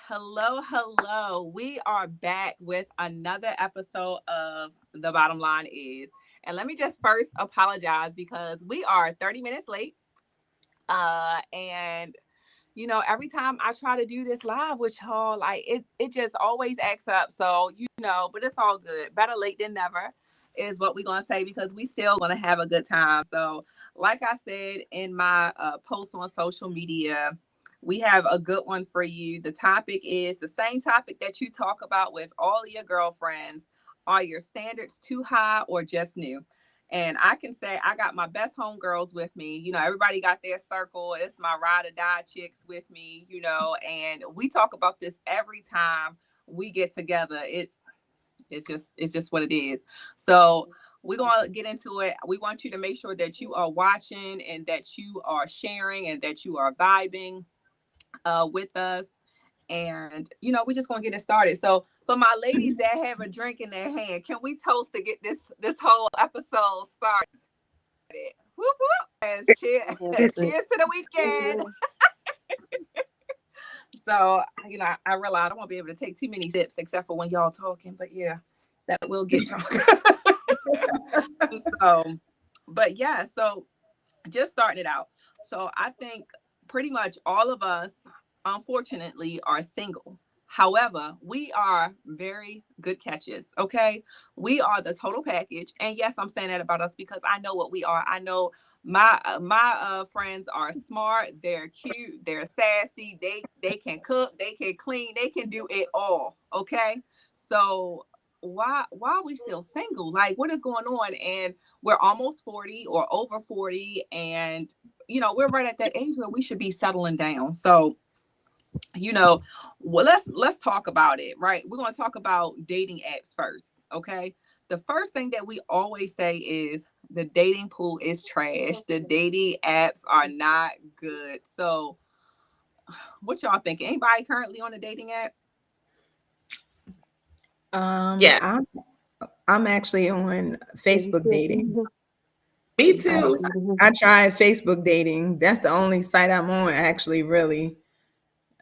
Hello, hello. We are back with another episode of The Bottom Line Is. And let me just first apologize because we are 30 minutes late. And every time I try to do this live with y'all, like it just always acts up. So, but it's all good. Better late than never is what we're gonna say because we still gonna have a good time. So, like I said in my post on social media, we have a good one for you. The topic is the same topic that you talk about with all of your girlfriends. Are your standards too high or just new? And I can say I got my best homegirls with me. Everybody got their circle. It's my ride or die chicks with me, and we talk about this every time we get together. It's just what it is. So we're gonna get into it. We want you to make sure that you are watching and that you are sharing and that you are vibing with us. And we're just gonna get it started. So for my ladies that have a drink in their hand, can we toast to get this whole episode started? Whoop whoop! Cheers, cheers to the weekend. So I realize I won't be able to take too many sips except for when y'all talking. But yeah, that will get drunk. So, but yeah, so just starting it out. So I think pretty much all of us, unfortunately, are single. However, we are very good catches. Okay. We are the total package. And yes, I'm saying that about us because I know what we are. I know my friends are smart, they're cute, they're sassy, they can cook, they can clean, they can do it all. Okay. So why are we still single? Like what is going on? And we're almost 40 or over 40, and we're right at that age where we should be settling down. So well, let's talk about it. Right, we're going to talk about dating apps first. Okay, the first thing that we always say is the dating pool is trash, the dating apps are not good. So what y'all think? Anybody currently on a dating app? Yeah, I'm actually on Facebook dating. me I, too. I tried Facebook dating. That's the only site I'm on, actually, really.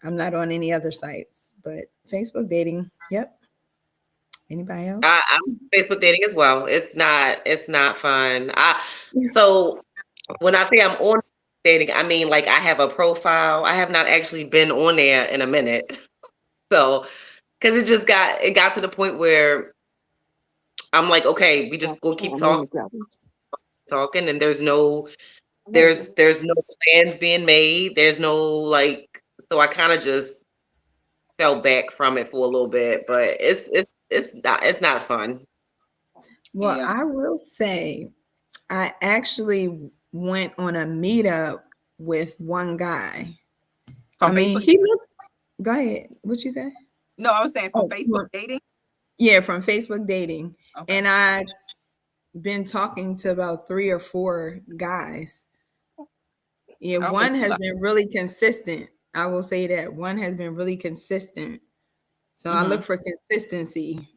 I'm not on any other sites, but Facebook dating. Yep. Anybody else? I'm Facebook dating as well. It's not fun. So when I say I'm on dating, I mean like I have a profile. I have not actually been on there in a minute. So because it got to the point where I'm like, okay, we just gonna keep talking, and there's no plans being made. There's no like, so I kind of just fell back from it for a little bit, but it's not fun. Well, Yeah, I will say I actually went on a meetup with one guy. I from mean, Facebook. he looked, go ahead. What you say? No, I was saying from Oh, Facebook dating. yeah, from Facebook dating. Okay. And I been talking to about 3 or 4 guys. Yeah, Oh, well, one has been really consistent. I will say that one has been really consistent. So I mm-hmm. look for consistency.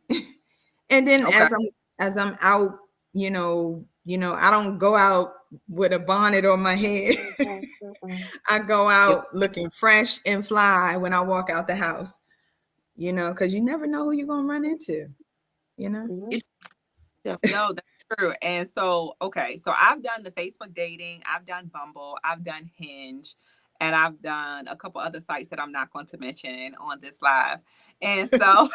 And then Okay. as I'm out, I don't go out with a bonnet on my head. I go Yep. out looking fresh and fly when I walk out the house, because you never know who you're gonna run into, you know. You- yeah. No, that's true. And so, okay, so I've done the Facebook dating, I've done Bumble, I've done Hinge, and I've done a couple other sites that I'm not going to mention on this live. And so,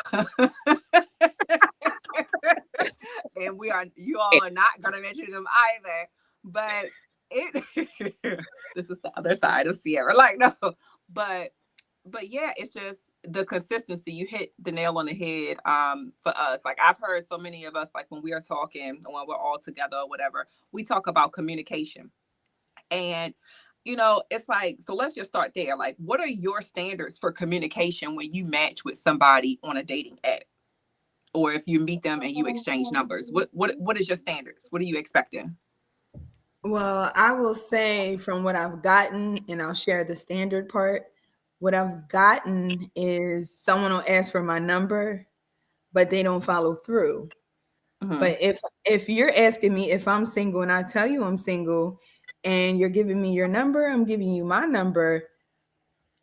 and you all are not going to mention them either. But it, this is the other side of Sierra. Like, no, but yeah, it's just the consistency. You hit the nail on the head. For us, like I've heard so many of us, like when we are talking, when we're all together or whatever, we talk about communication. And it's like, so let's just start there. Like, what are your standards for communication when you match with somebody on a dating app, or if you meet them and you exchange numbers? What is your standards? What are you expecting? Well, I will say from what I've gotten, and I'll share the standard part. What I've gotten is someone will ask for my number, but they don't follow through. Hmm. But if you're asking me if I'm single and I tell you I'm single and you're giving me your number, I'm giving you my number,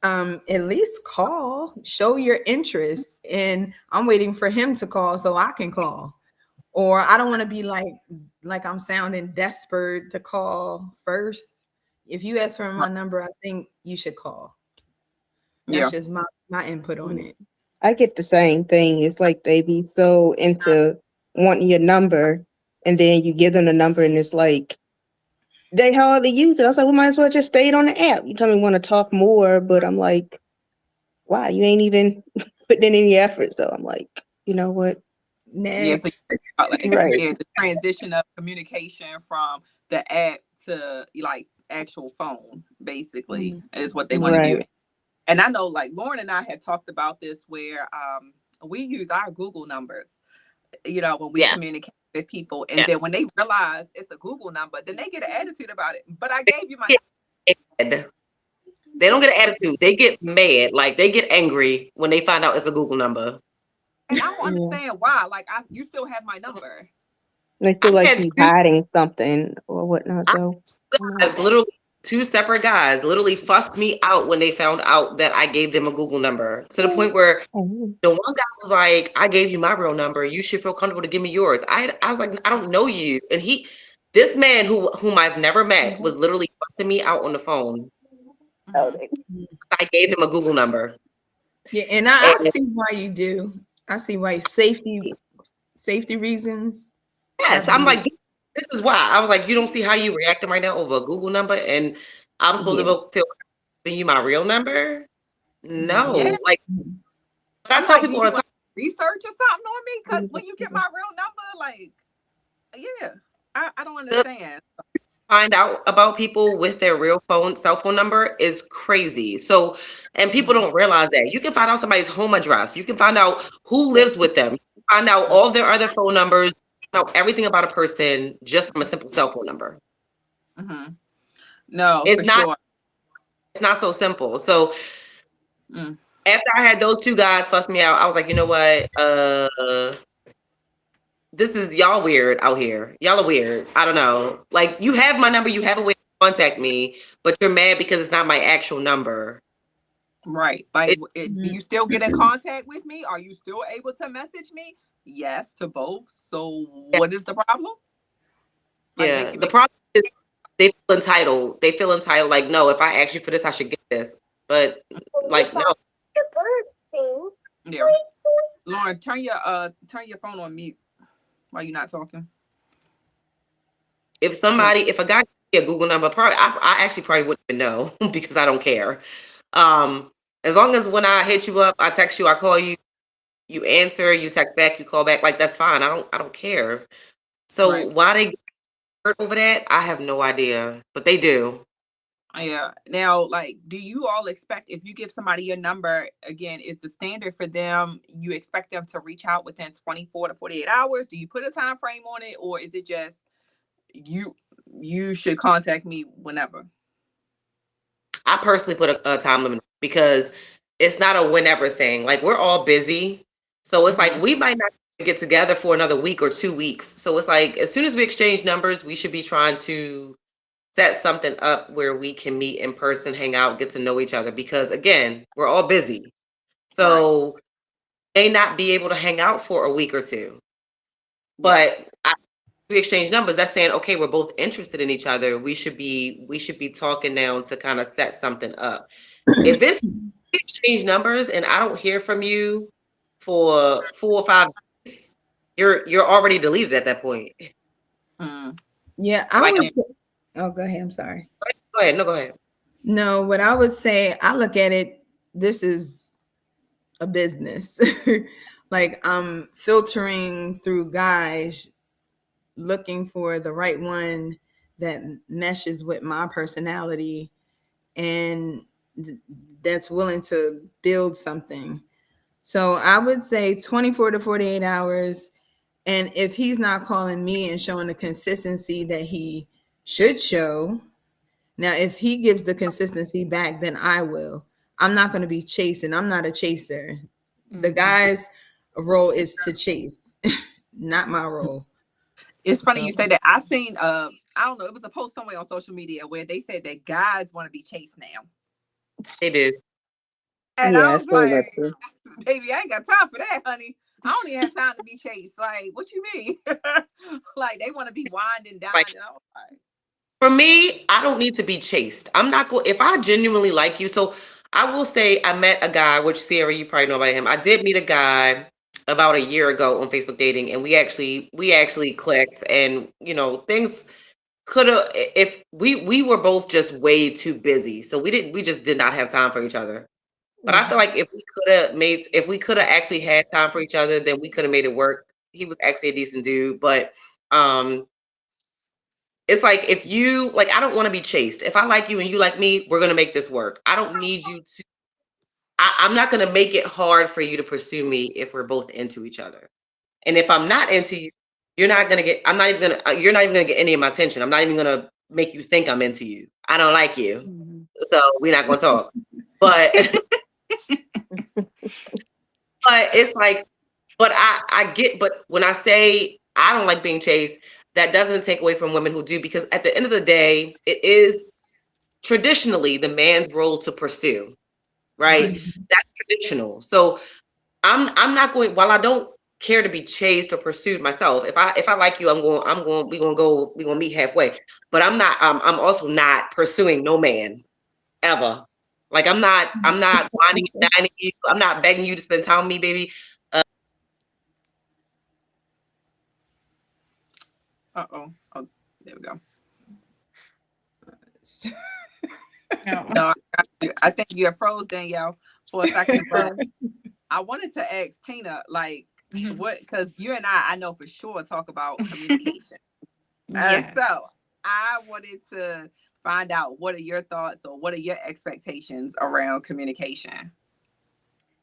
At least call, show your interest, and I'm waiting for him to call so I can call. Or I don't want to be like I'm sounding desperate to call first. If you ask for my number, I think you should call. Yeah. That's just my input on Mm. it. I get the same thing. It's like they be so into wanting your number, and then you give them the number, and it's like they hardly use it. I was like, we might as well just stay it on the app. You tell me you want to talk more, but I'm like, wow, you ain't even putting in any effort. So I'm like, you know what? Yeah. So Next. like, Right. yeah, the transition of communication from the app to like actual phone, basically, is what they want to do. Right. And I know like Lauren and I had talked about this where we use our Google numbers, when we Yeah. communicate with people. And Yeah. then when they realize it's a Google number, then they get an attitude about it. But I gave you my Mad. They don't get an attitude. They get mad. Like they get angry when they find out it's a Google number. and I don't Yeah. understand why. Like you still have my number. They feel I've like had you two hiding something or whatnot. So guys, literally two separate guys, literally fussed me out when they found out that I gave them a Google number, to the point where oh, the one guy was like, "I gave you my real number. You should feel comfortable to give me yours." I was like, "I don't know you," and this man whom I've never met was literally fussing me out on the phone. oh, Mhm. I gave him a Google number. Yeah, and I And see why you do. I see why safety reasons. yes, I'm Absolutely. like, this is why. I was like, you don't see how you reacting right now over a Google number, and I'm supposed to yeah. feel comfortable giving you my real number? Yeah. No, like, but I I'm tell like, do people you all the want time. research or something on me? Because when you get my real number, like, yeah, I don't understand. Find out about people with their real cell phone number is crazy. So, and people Mhm. don't realize that. You can find out somebody's home address. You can find out who lives with them. You can find out all their other phone numbers, find out everything about a person just from a simple cell phone number. Mhm. No, It's for not, sure. it's not so simple. So Mm. after I had those two guys fuss me out, I was like, you know what? This is y'all weird out here. Y'all are weird. I don't know. Like, you have my number, you have a way to contact me, but you're mad because it's not my actual number. Right. Like, It's do you still get in contact with me? Are you still able to message me? Yes, to both. So what is the problem? Like, Yeah, make it the make. problem is they feel entitled. They feel entitled. Like, no, if I ask you for this, I should get this. But like, no. Yeah. Lauren, turn your phone on mute while you're not talking. If Yeah. a guy gives me a Google number, probably I actually probably wouldn't even know because I don't care. As long as when I hit you up, I text you, I call you, you answer, you text back, you call back, like that's fine. I don't care. So Right. why they get hurt over that, I have no idea, but they do. Yeah. Now, like, do you all expect if you give somebody your number, again, it's the standard for them, you expect them to reach out within 24 to 48 hours? Do you put a time frame on it, or is it just you you should contact me whenever? I personally put a time limit because it's not a whenever thing. Like, we're all busy. So it's like Hmm. we might not get together for another week or 2 weeks. So it's like as soon as we exchange numbers, we should be trying to set something up where we can meet in person, hang out, get to know each other. Because again, we're all busy. Right. So may not be able to hang out for a week or two. Yeah. But we exchange numbers, that's saying, okay, we're both interested in each other. We should be talking now to kind of set something up. If it's exchange numbers and I don't hear from you for 4 or 5 days, you're already deleted at that point. Mm. Yeah, I Like, would Yeah. say, oh, go ahead. I'm sorry. go ahead. No, go ahead. No, what I would say, I look at it, this is a business. Like I'm filtering through guys looking for the right one that meshes with my personality and that's willing to build something. So I would say 24 to 48 hours. And if he's not calling me and showing the consistency that he should show, now if he gives the consistency back, then I will. I'm not going to be chasing. I'm not a chaser. The Mhm. guy's role is to chase, not my role. It's funny So you say that. I seen I don't know, it was a post somewhere on social media where they said that guys want to be chased now. They do. And I Yeah, was it's very much like, so. baby, I ain't got time for that, honey. I don't even have time to be chased. Like, what you mean? Like, they want to be wined and dined. Right. And I was like, For me, I don't need to be chased. I'm not going, if I genuinely like you. So I will say I met a guy, which Sarah, you probably know about him. I did meet a guy about a year ago on Facebook dating, and we actually clicked, and things could have, if we were both just way too busy. So we just did not have time for each other. But I feel Mhm. like if we could have actually had time for each other, then we could have made it work. He was actually a decent dude, but um it's like, if you like, I don't want to be chased. If I like you and you like me, we're gonna make this work. I don't need you to. I'm not gonna make it hard for you to pursue me if we're both into each other. And if I'm not into you, you're not gonna get. I'm not even gonna. You're not even gonna get any of my attention. I'm not even gonna make you think I'm into you. I don't like you, Mhm. so we're not gonna talk. But but it's like, but I get. But when I say I don't like being chased, that doesn't take away from women who do, because at the end of the day, it is traditionally the man's role to pursue, right? Right. Mhm. That's traditional. So I'm not going, while I don't care to be chased or pursued myself. If I like you, we're gonna meet halfway. But I'm also not pursuing no man ever. Like, I'm not whining and dining you. I'm not begging you to spend time with me, baby. oh, there we go. No. No, I think you have froze, Danielle, for a second. But I wanted to ask Tina, like, Mhm. what, because you and I know for sure talk about communication. Yes. So I wanted to find out, what are your thoughts, or what are your expectations around communication?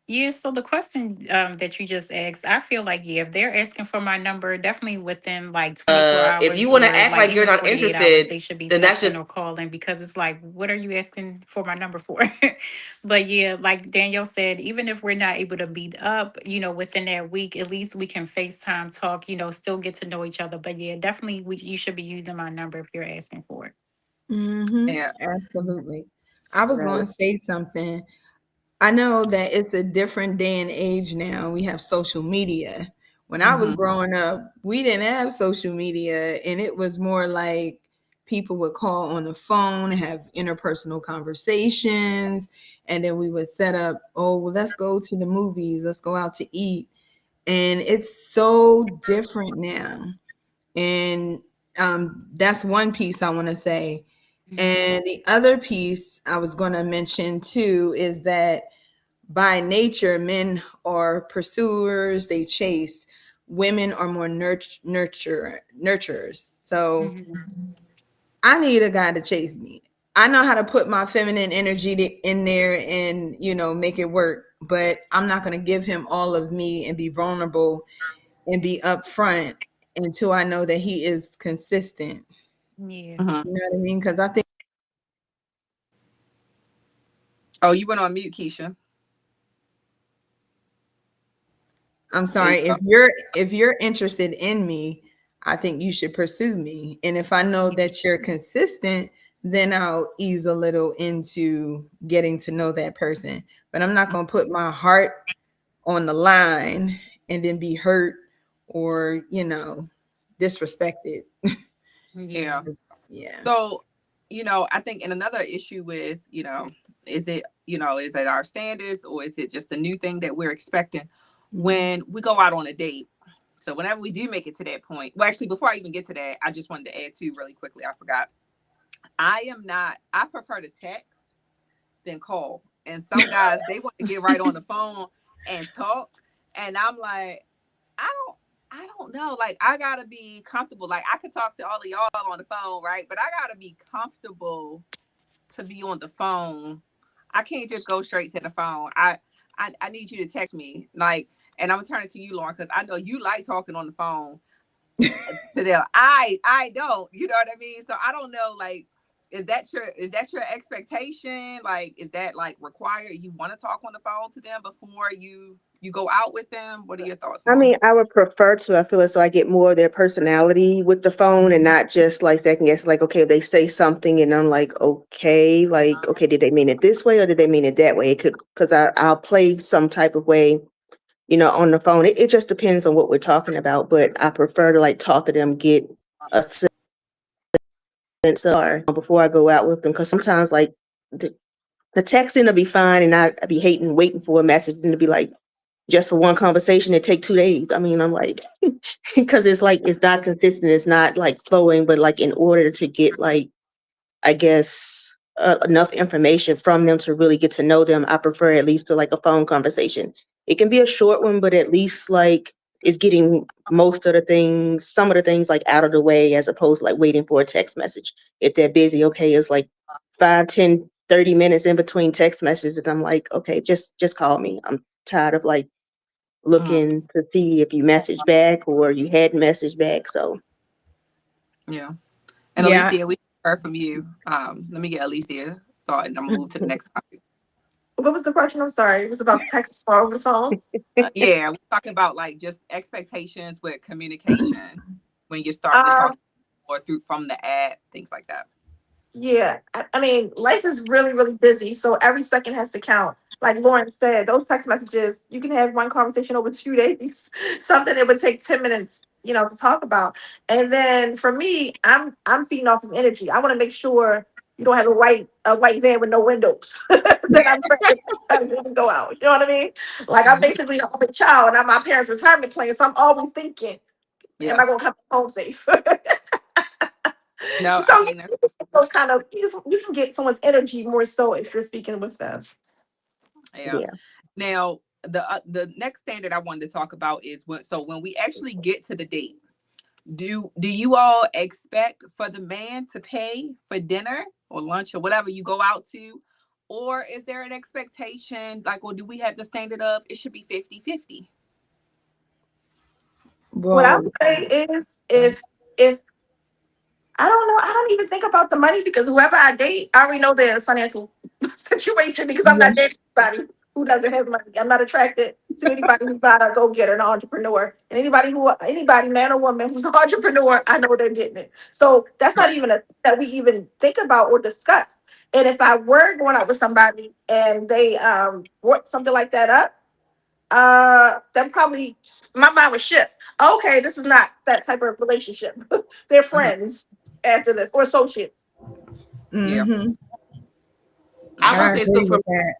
Yeah, so the question that you just asked, I feel like, yeah, if they're asking for my number, definitely within like 24 If you hours want to or act like like you're even not 48 hours, interested, they should be then that's texting just or calling, because it's like, what are you asking for my number for? But yeah, like Danielle said, even if we're not able to meet up, within that week, at least we can FaceTime talk, still get to know each other. But yeah, definitely you should be using my number if you're asking for it. Mhm. Yeah. Absolutely. I was right. going to say something. I know that it's a different day and age now. We have social media. When I was Mm-hmm. growing up, we didn't have social media, and it was more like people would call on the phone, have interpersonal conversations, and then we would set up, oh, well, let's go to the movies, let's go out to eat. And it's so different now. And that's one piece I want to say. Mhm. And the other piece I was going to mention too is that by nature, men are pursuers, they chase. Women are more nurturers. So Mhm. I need a guy to chase me. I know how to put my feminine energy in there and, make it work, but I'm not going to give him all of me and be vulnerable and be upfront until I know that he is consistent. Yeah. Mm-hmm. You know what I mean? Because I think, Oh, you went on mute, Keisha. I'm There sorry, you go. if you're interested in me, I think you should pursue me. And if I know that you're consistent, then I'll ease a little into getting to know that person. But I'm not going to put my heart on the line and then be hurt or, disrespected. Yeah. Yeah. Yeah. So, I think, in another issue with, is it, is it our standards, or is it just a new thing that we're expecting Mhm. when we go out on a date? So whenever we do make it to that point, well, actually, before I even get to that, I just wanted to add too, really quickly. I forgot. I prefer to text than call. And some guys, they want to get right on the phone and talk. And I'm like, I don't I don't know. Like, I gotta be comfortable. Like, I could talk to all of y'all on the phone, right? But I gotta be comfortable to be on the phone. I can't just go straight to the phone. I need you to text me. Like, and I'm gonna turn it to you, Lauren, because I know you like talking on the phone to them. I don't, you know what I mean? So I don't know, like, is that your expectation? Like, is that like required? You want to talk on the phone to them before you go out with them? What are your thoughts I on? mean, I would prefer to. I feel as though I get more of their personality with the phone and not just like second guess. Like, okay, they say something and I'm like, okay, did they mean it this way or did they mean it that way? It could because I'll play some type of way, on the phone. It just depends on what we're talking about. But I prefer to like talk to them, get a sense of before I go out with them. Because sometimes like the, the texting will be fine, and I'd be hating waiting for a message and to be like just for one conversation it take 2 days. I mean, I'm like, because it's like it's not consistent, it's not like flowing, but like in order to get like I guess enough information from them to really get to know them, I prefer at least to like a phone conversation. It can be a short one, but at least like it's getting most of the things, some of the things like out of the way as opposed to like waiting for a text message. If they're busy, okay, it's like 5, 10, 30 minutes in between text messages, and I'm like, okay, just call me. I'm tired of like Mm, looking to see if you message back or you hadn't messaged back. So yeah. And Yeah. Alicia, we heard from you. Let me get Alicia thought, and I'm gonna move to the next topic. What was the question? I'm sorry. It was about the text or over the phone. Yeah, we're talking about like just expectations with communication when you're starting to Um, talk or through from the ad, things like that. yeah. I mean, life is really, really busy, so every second has to count. Like Lauren said, those text messages, you can have one conversation over 2 days, something that would take 10 minutes, to talk about. And then for me, I'm feeding off of energy. I want to make sure you don't have a white van with no windows that I'm trying to go out. You know what I mean? Like I'm Mhm. basically a only child and I'm my parents' retirement plan, so I'm always thinking, am Yeah. I gonna come home safe? No, I So mean, you just get those kind of you can get someone's energy more so if you're speaking with them. yeah. yeah. Now, the next thing that I wanted to talk about is when we actually get to the date, do you all expect for the man to pay for dinner or lunch or whatever you go out to? Or is there an expectation like, or do we have the standard of it should be 50-50? What I Well, would say is if I don't know, I don't even think about the money because whoever I date, I already know their financial situation because I'm yeah. not dating anybody who doesn't have money. I'm not attracted to anybody who's not a go getter, an entrepreneur, and anybody man or woman who's an entrepreneur, I know they're getting it. So that's not even a that we even think about or discuss. And if I were going out with somebody and they work something like that up, then probably my mind would shift. Okay, this is not that type of relationship. They're Mhm. friends after this or associates. Yeah. Mm-hmm. I Okay. would I say so. agree For with that.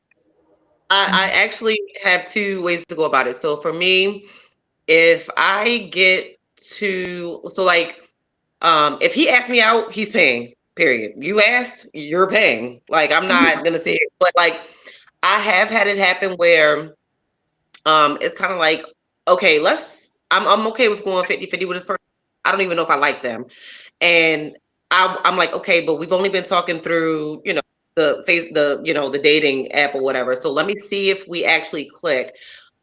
I actually have two ways to go about it. So for me, if I get to so like if he asks me out, he's paying. Period. You asked, you're paying. Like I'm not gonna say it, but like I have had it happen where it's kind of like, okay, I'm okay with going 50-50 with this person. I don't even know if I like them. And I'm like, okay, but we've only been talking through, the dating app or whatever. So let me see if we actually click.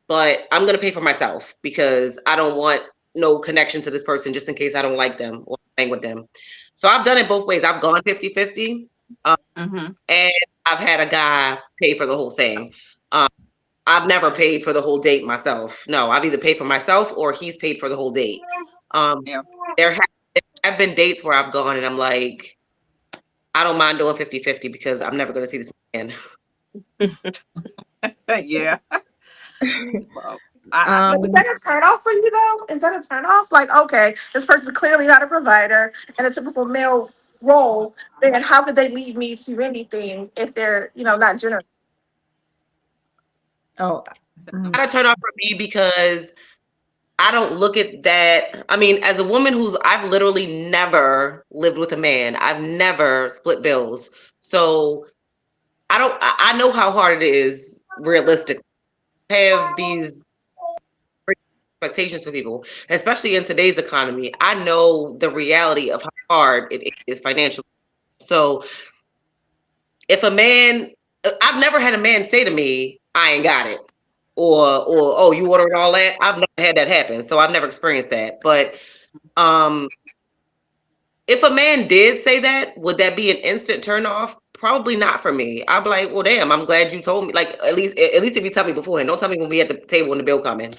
But I'm gonna pay for myself because I don't want no connection to this person just in case I don't like them or hang with them. So I've done it both ways. I've gone 50-50, Mm-hmm. and I've had a guy pay for the whole thing. Um, I've never paid for the whole date myself. No, I've either paid for myself or he's paid for the whole date. Um, Yeah. there have been dates where I've gone and I'm like, I don't mind doing 50-50 because I'm never going to see this man. Yeah. Well, But is I that a turn off for you though? Is that a turn off? Like, okay, this person's clearly not a provider and a typical male role. Then how could they lead me to anything if they're, not generous? Oh, mm. Not a turn off for me because I don't look at that. I mean, as a woman I've literally never lived with a man. I've never split bills. So I know how hard it is realistically to have these expectations for people, especially in today's economy. I know the reality of how hard it is financially. So if a man, I've never had a man say to me, I ain't got it. Or oh, you ordered all that. I've never had that happen. So I've never experienced that. But um if a man did say that, would that be an instant turn off? Probably not for me. I'd be like, well, damn, I'm glad you told me. Like, at least if you tell me beforehand, don't tell me when we at the table when the bill coming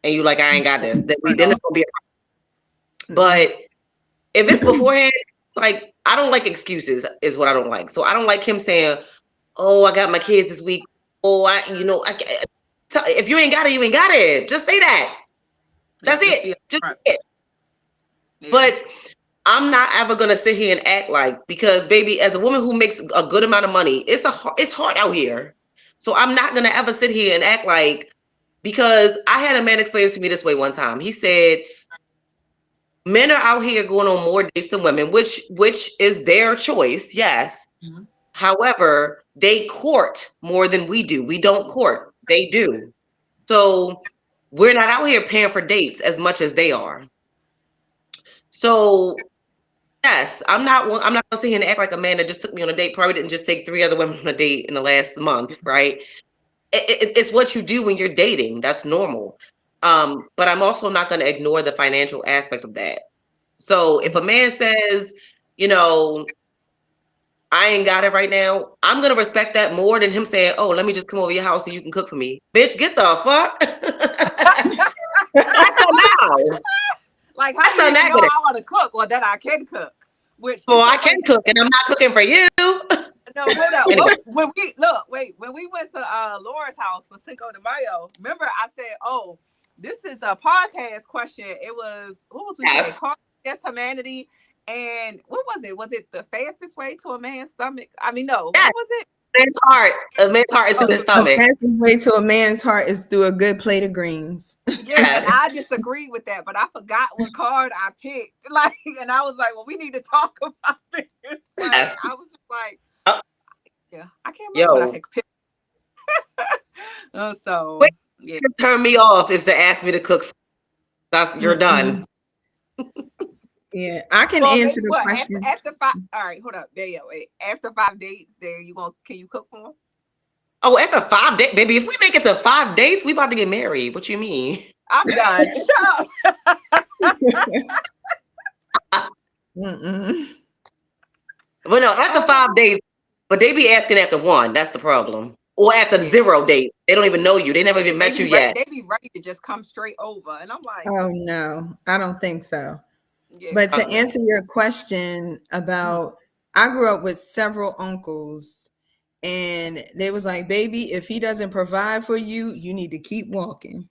and you like, I ain't got this. Then Turn then off. it's gonna be. But if it's beforehand, it's like I don't like excuses. Is what I don't like. So I don't like him saying, "Oh, I got my kids this week." Oh, if you ain't got it, you ain't got it. Just say that. That's Just be it. Just upfront. say it. Yeah. But I'm not ever gonna sit here and act like, because baby, as a woman who makes a good amount of money, it's hard out here. So I'm not gonna ever sit here and act like, because I had a man explain to me this way one time. He said, men are out here going on more dates than women, which is their choice, yes. Mhm. However, they court more than we do. We don't court, they do. So we're not out here paying for dates as much as they are. So yes, I'm not gonna sit here and act like a man that just took me on a date probably didn't just take 3 other women on a date in the last month, right? It's what you do when you're dating. That's normal. But I'm also not going to ignore the financial aspect of that. So if a man says, you know, I ain't got it right now, I'm going to respect that more than him saying, oh, let me just come over your house so you can cook for me. Bitch, get the fuck. That's so now. Like, how That's do so you even know negative. I want to cook or that I can cook? Which Well, is so I can funny. cook and I'm not cooking for you. No, hold up. Anyway. When we went to Laura's house for Cinco de Mayo, remember I said, "Oh, this is a podcast question." It was, what was we playing? Yes. Cards Against Humanity, and what was it? Was it the fastest way to a man's stomach? I mean, no. Yes. What was it? Man's heart. A man's heart is in his The stomach. fastest way to a man's heart is through a good plate of greens. Yeah, and Yes. I disagreed with that, but I forgot what card I picked. Like, and I was like, "Well, we need to talk about this." Like, Yes. I was just like, Uh, "Yeah, I can't remember what I Yo, picked." So what yeah. can turn me off is to ask me to cook. You're done. Yeah, I can Well, answer maybe the what question. after 5. All right, hold up. There you go. Wait. After 5 dates, there can you cook for them? Oh, after 5 days, baby, if we make it to 5 days, we about to get married. What you mean? I'm done. Shut up. Well, no, after 5 days, but they be asking after 1. That's the problem. Or after 0 days. They don't even know you. They never even met you yet. They be ready to just come straight over, and I'm like, Oh no, I don't think so. yeah. But to answer your question about, I grew up with several uncles, and they was like, baby, if he doesn't provide for you, you need to keep walking.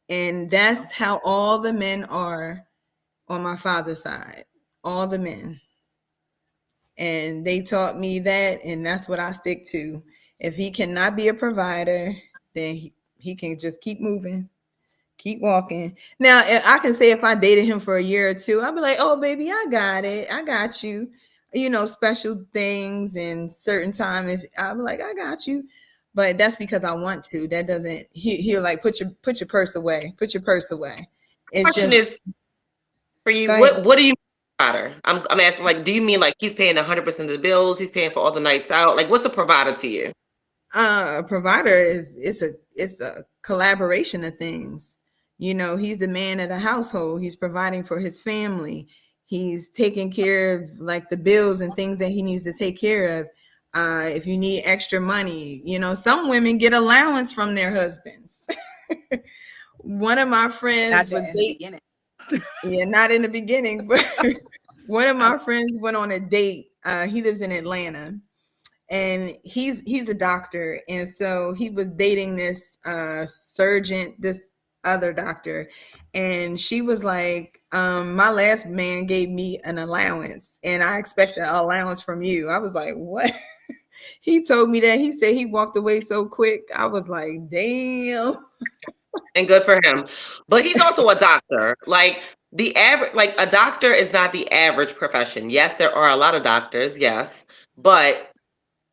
And that's how all the men are on my father's side, all the men. And they taught me that, and that's what I stick to. If he cannot be a provider, then he can just keep moving, keep walking. Now, I can say if I dated him for a year or two, I'd be like, oh, baby, I got it. I got you. You know, special things and certain time. If I'm like, I got you. But that's because I want to. That doesn't, he'll like, put your purse away. Put your purse away. It's Question just, is for you, go ahead. what do you mean provider? I'm asking, like, do you mean like he's paying 100% of the bills? He's paying for all the nights out? Like, what's a provider to you? A provider is, it's a collaboration of things. You know, he's the man of the household. He's providing for his family. He's taking care of like the bills and things that he needs to take care of. If you need extra money, you know, some women get allowance from their husbands. One of my friends was in the beginning. Yeah, not in the beginning, but one of my friends went on a date. He lives in Atlanta, and he's a doctor, and so he was dating this surgeon, this other doctor, and she was like, my last man gave me an allowance and I expect an allowance from you. I was like, what? He told me that. He said he walked away so quick. I was like, damn. And good for him. But he's also a doctor. Like, the average, like, a doctor is not the average profession. Yes, there are a lot of doctors, yes, but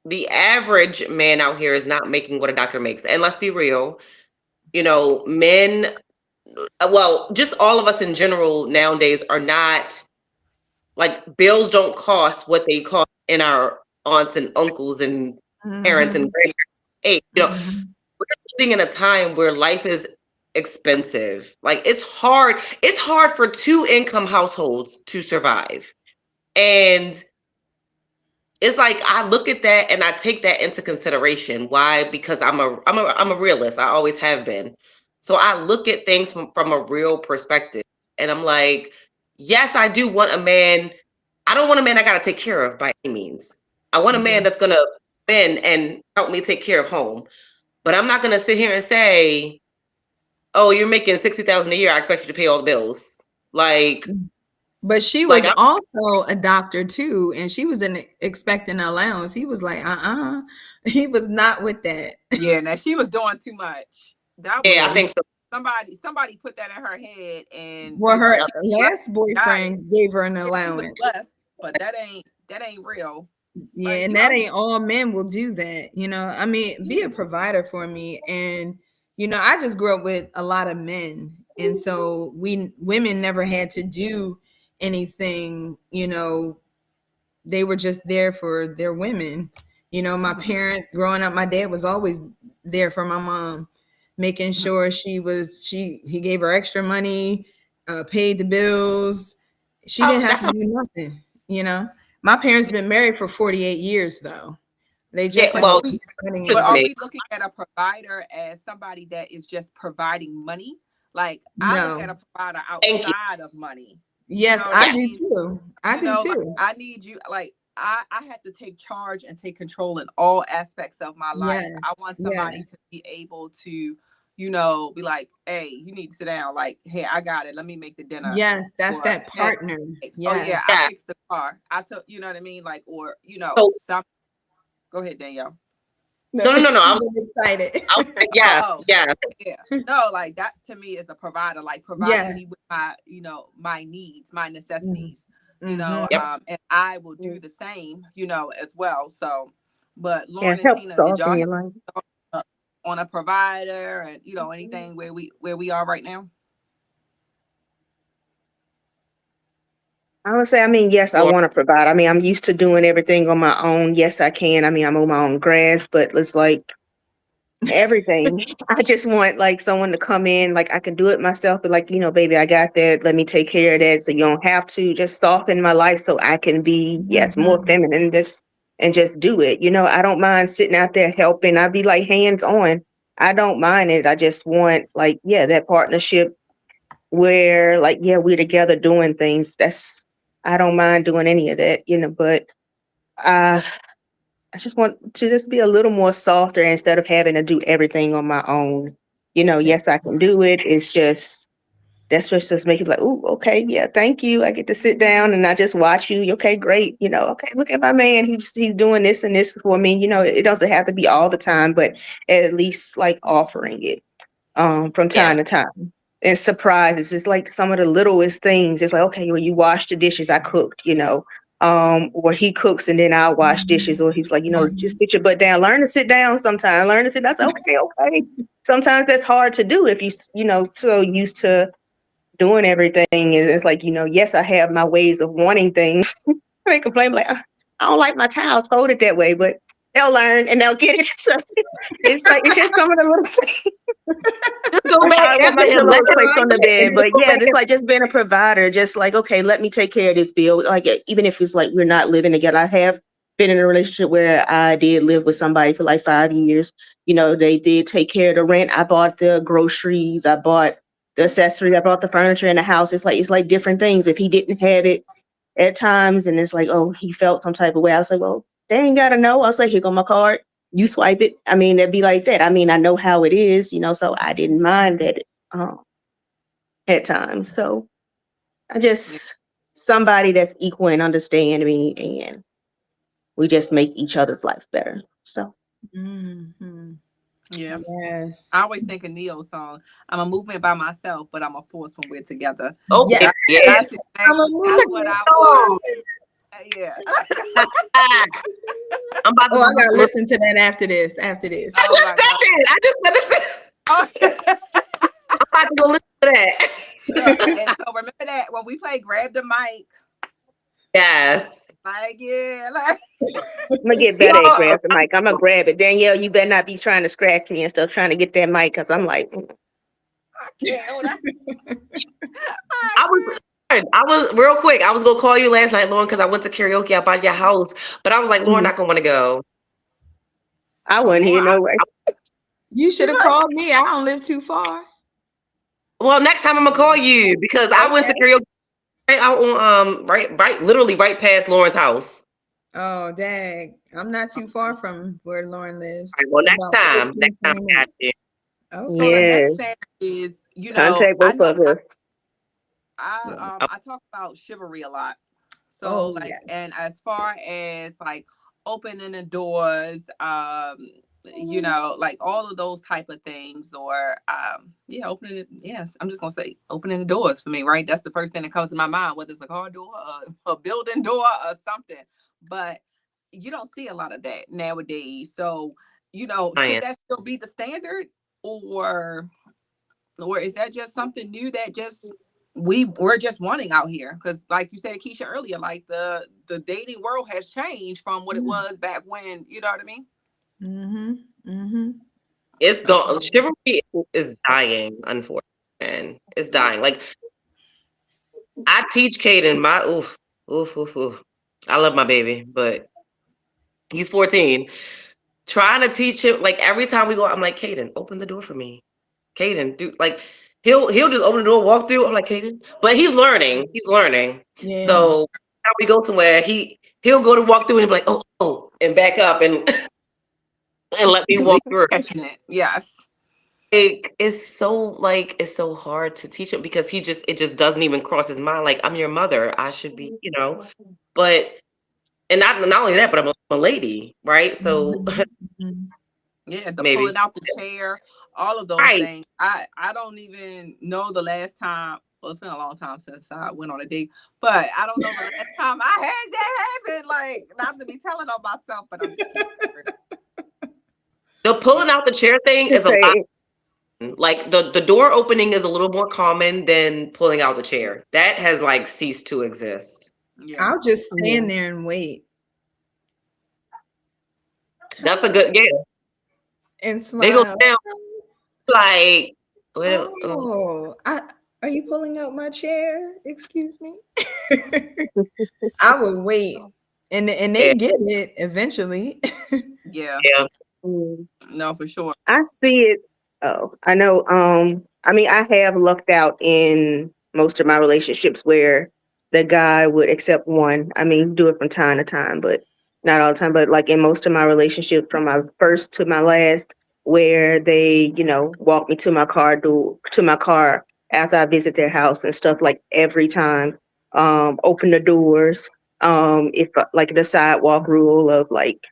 the average man out here is not making what a doctor makes. And let's be real, you know, men, well, just all of us in general nowadays are not, like, bills don't cost what they cost in our aunts and uncles and parents and grandparents' age. You know, we're living in a time where life is expensive. Like, it's hard for 2 income households to survive. And it's like I look at that and I take that into consideration. Why? Because I'm a realist. I always have been. So I look at things from a real perspective. And I'm like, yes, I do want a man. I don't want a man I gotta take care of by any means. I want a man Mhm. that's gonna come in and help me take care of home. But I'm not gonna sit here and say, oh, you're making 60,000 a year. I expect you to pay all the bills. But she Like was I'm also a doctor too, and she was expecting an allowance. He was like, he was not with that. Yeah, now she was doing too much. That was yeah, I Yeah. think so. somebody put that in her head, and Well, her Yep. she was last blessed. boyfriend gave her an Yeah, she was allowance. blessed, but that ain't real. Yeah, Like and that ain't all men will do that. I mean, be a provider for me. And, I just grew up with a lot of men. And so we women never had to do anything, they were just there for their women. My parents growing up, my dad was always there for my mom, making sure he gave her extra money, paid the bills. She didn't have That's to how. do nothing. My parents been married for 48 years though. They Yeah. just But haven't Well, are we been running but with are me. anymore. we looking at a provider as somebody that is just providing money? Like I look at No. a provider Thank you. outside of money. You Yes, know what I I Yeah. do mean? too. I do Like too. I need you. Like I have to take charge and take control in all aspects of my life. Yes. I want somebody to Yes. be able to, be like, hey, you need to sit down. Like, hey, I got it. Let me make the dinner. Yes. That's Or that hey, partner. like, oh yeah, Yes. I Yeah. fixed the car. I took, you know what I mean? Like, or So some. Go ahead, Danielle. No, no, no, no, no. she's excited. I was like, Oh, yes, oh, yes. yeah. No, like that to me is a provider, like providing Yes. me with my, my needs, my Mhm. necessities, Mhm. Yep. and I will do the same, as well. So, but Yeah, Lauren and help Tina, did y'all soften hit your life. uh, on a provider and anything where we are right now? I would say, I mean, yes, I Lord, want to provide. I mean, I'm used to doing everything on my own. Yes, I can. I mean, I'm on my own grass, but it's like everything. I just want like someone to come in, like I can do it myself, but like, baby, I got that. Let me take care of that. So you don't have to just soften my life so I can be, yes, more Mhm. feminine and just do it. I don't mind sitting out there helping. I'd be like hands on. I don't mind it. I just want like, yeah, that partnership where like, yeah, we're together doing things. I don't mind doing any of that, but uh I just want to just be a little more softer instead of having to do everything on my own. Yes, That's I can do it. It's just that's just make you like, oh, okay, yeah, thank you. I get to sit down and I just watch you. Okay, great. Okay, look at my man. He's doing this and this for me. It doesn't have to be all the time, but at least like offering it from yeah, time to time. And surprises. It's like some of the littlest things. It's like, okay, well, you wash the dishes, I cooked. Or he cooks and then I'll wash dishes, or he's like, just Mhm. sit your butt down. Learn to sit down sometime. Learn to sit. I said, okay, okay. Sometimes that's hard to do if so used to doing everything. And it's like, yes, I have my ways of wanting things. They complain like, I don't like my towels folded that way, but they'll learn and they'll get it. So it's like it's just some of the little just go back I want my after him. Let pillows him placed on the finish, and bed. just But go yeah, back. it's like just being a provider, just like, okay, let me take care of this bill. Like even if it's like we're not living together. I have been in a relationship where I did live with somebody for like 5 years. They did take care of the rent. I bought the groceries, I bought the accessories, I bought the furniture in the house. It's like different things. If he didn't have it at times and it's like, oh, he felt some type of way. I was like, well, they ain't gotta know. I was like, here go my card. You swipe it. I mean, it'd be like that. I mean, I know how it is, so I didn't mind that um, at times. So I Yeah. just somebody that's equal and understand me, and we just make each other's life better. So Mhm. Yeah. I Yes. always think of Neil's song. I'm a movement by myself, but I'm a force when we're together. Okay, Yes. That, yeah. that's I'm a exactly that's what movement. I want. Oh, Yeah. I'm about to Oh, go I gotta listen. listen to that after this. After this. I Oh just my said God. that. I just said this. Oh, I'm about to go listen to that. look, and so remember that when we play grab the mic, Yes. like yeah, like I'm gonna get better at Y'all, grab the mic. I'm gonna grab it. Danielle, you better not be trying to scratch me and stuff, trying to get that mic, because I'm like, I can't. Oh, I I was can't. I was real quick. I was gonna call you last night, Lauren, because I went to karaoke out by your house, but I was like, Lauren, Mhm. not gonna want to go. I Oh, wasn't here Lauren, no way. You should You're have like, called me. I don't live too far. Well, next time I'm gonna call you because I went to okay. karaoke right out on right, literally right past Lauren's house. Oh, dang. I'm not too far from where Lauren lives. All right, well, About next 15, time 20 I got minutes. you. so the Okay. Yeah. next thing is, Contact I both know of us. I talk about chivalry a lot. So Oh, like, and yes. as far as like opening the doors, like all of those type of things, or yeah, opening it. Yes, I'm just gonna say opening the doors for me, right? That's the first thing that comes to my mind, whether it's a car door, a building door, or something. But you don't see a lot of that nowadays. So should Ryan. that still be the standard, or is that just something new that just we're just wanting out here? Because like you said, Keisha, earlier, like the dating world has changed from what it was back when. You know what I mean? Mm-hmm. Mm-hmm. It's So gone. Chivalry is dying, unfortunately. And it's dying. Like I teach Caden my oof. I love my baby, but he's 14. Trying to teach him, like every time we go, I'm like, Caden, open the door for me. Caden, do like he'll just open the door, walk through. I'm like, Caden, but he's learning. He's learning. Yeah. So now we go somewhere, he'll go to walk through and be like, oh, and back up and and let me at walk least through. catching it. Yes. It's so hard to teach him because it just doesn't even cross his mind. Like I'm your mother, I should be, But and not only that, but I'm a lady, right? So Mm-hmm. Yeah, the maybe pulling out the chair, all of those right. things. I don't even know the last time. Well, it's been a long time since I went on a date, but I don't know the last time I had that happen. Like, not to be telling on myself, but I'm just keeping it real. The Yeah. pulling out the chair thing To is a lot. say, Like the door opening is a little more common than pulling out the chair. That has like ceased to exist. Yeah. I'll just yeah. stand there and wait That's a good yeah. and They go smile. down like Oh, are you pulling out my chair? Excuse me. I would wait, and they yeah, get it eventually. Yeah. yeah. Mm. No, for sure. I see it. Oh, I know. I mean, I have lucked out in most of my relationships where the guy would accept one. I mean, do it from time to time, but not all the time. But like in most of my relationships, from my first to my last, where they, walk me to my car, after I visit their house and stuff, like every time, open the doors. If like the sidewalk rule of like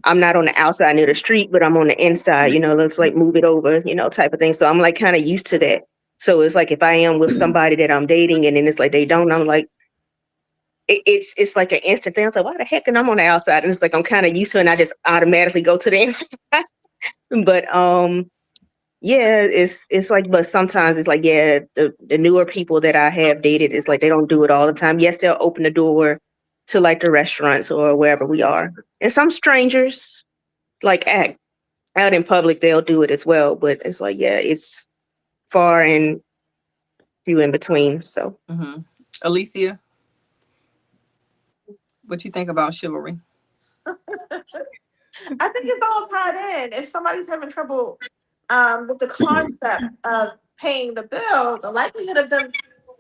I'm not on the outside near the street, but I'm on the inside, let's like move it over, type of thing. So I'm like kind of used to that. So it's like if I am with somebody that I'm dating and then it's like they don't, I'm like, it's like an instant thing. I was like, why the heck? And I'm on the outside. And it's like I'm kind of used to it and I just automatically go to the inside. But yeah, it's like, but sometimes it's like, yeah, the newer people that I have dated, it's like they don't do it all the time. Yes, they'll open the door to like the restaurants or wherever we are. And some strangers like act out in public, they'll do it as well. But it's like, yeah, it's far and few in between. So Mm-hmm. Alicia, what you think about chivalry? I think it's all tied in. If somebody's having trouble with the concept of paying the bill, the likelihood of them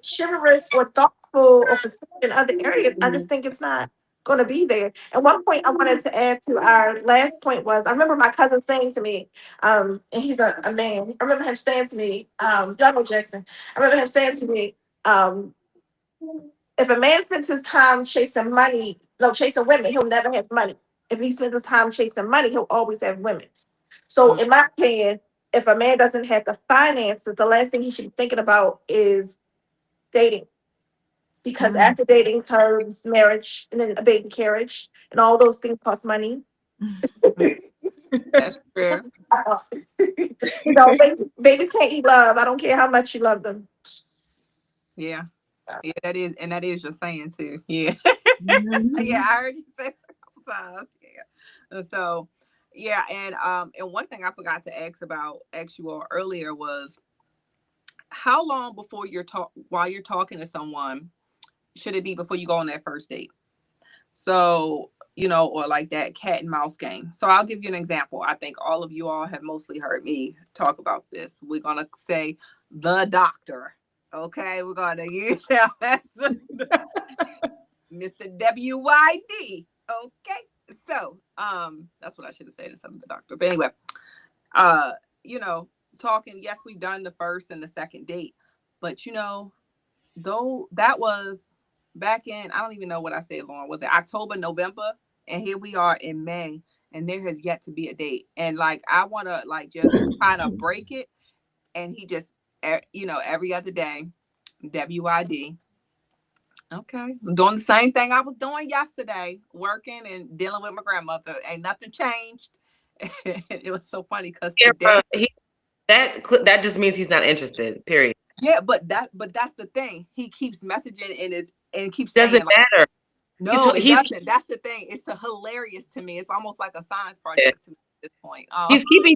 chivalrous or thoughtful or considerate in other areas, I just think it's not going to be there. And one point I wanted to add to our last point was I remember my cousin saying to me, and he's a man, I remember him saying to me, Donald Jackson, I remember him saying to me, um, if a man spends his time chasing money, no, chasing women, he'll never have money. If he spends his time chasing money, he'll always have women. So, in my opinion, if a man doesn't have the finances, the last thing he should be thinking about is dating. Because after dating comes marriage and then a baby carriage, and all those things cost money. That's true. Babies can't eat love. I don't care how much you love them. Yeah. Yeah, that is your saying too. Yeah. Mhm. Yeah, I heard you say it a couple times. Yeah. And so, yeah, and one thing I forgot to ask you all earlier was how long before while you're talking to someone should it be before you go on that first date? So, or like that cat and mouse game. So I'll give you an example. I think all of you all have mostly heard me talk about this. We're going to say the doctor. Okay. We're going to use that as Mr. WYD. Okay. So, that's what I should have said instead of the doctor. But anyway, uh, you know, talking, yes, we've done the first and the second date, but though that was back in, I don't even know what I said, Lauren, was it October, November? And here we are in May, and there has yet to be a date. And like, I want to like just kind of break it. And he just, every other day, WID. Okay. I'm doing the same thing I was doing yesterday, working and dealing with my grandmother. Ain't nothing changed. It was so funny because today, that just means he's not interested. Period. yeah, but that's the thing. He keeps messaging and keeps saying Doesn't like, matter. no, it doesn't. That's the thing. It's hilarious to me. It's almost like a science project to me at this point. He's keeping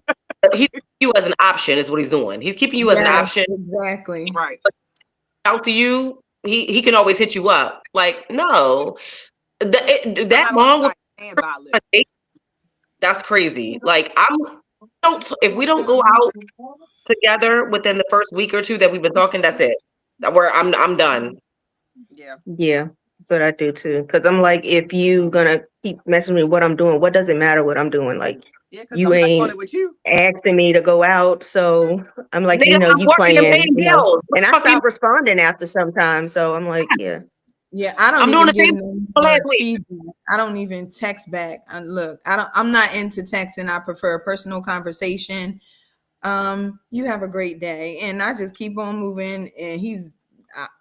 you as an option is what he's doing. He's keeping you as an option. Exactly. Right. Out to you, he can always hit you up. Like, no. That long that's crazy. Like, if we don't go out together within the first week or two that we've been talking, that's it. I'm done. Yeah. That's what I do too. Because I'm like, if you gonna keep messing with what I'm doing, what does it matter what I'm doing? Like, you ain't asking me to go out, so I'm like, Nigga, I'm you working playing, and paying bills. and I stop responding after some time. So I'm like, yeah. Yeah, I don't I'm even doing give the them feedback. I don't even text back. Look, I'm not into texting. I prefer a personal conversation. You have a great day, and I just keep on moving. And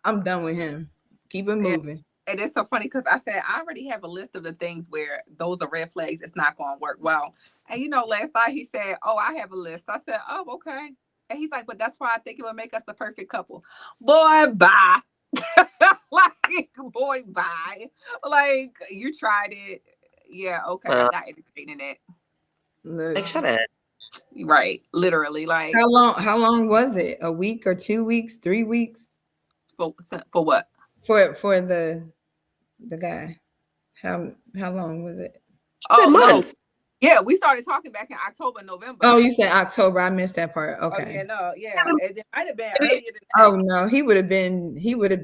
I'm done with him. Keep it moving. And it's so funny because I said I already have a list of the things where those are red flags. It's not going to work well. And last night he said, "Oh, I have a list." I said, "Oh, okay." And he's like, "But that's why I think it would make us the perfect couple." Boy, bye. Like, boy, bye. Like, you tried it. Yeah, okay. I'm not entertaining it. Look, shut up. Right. Literally. Like, how long was it? A week or 2 weeks, 3 weeks? For what? For the guy. How long was it? Oh, months. No. Yeah, we started talking back in October, November. Oh, you said October. I missed that part. Okay. Oh, yeah, no, yeah. It might have been earlier than that. Oh no, he would have been going. He would have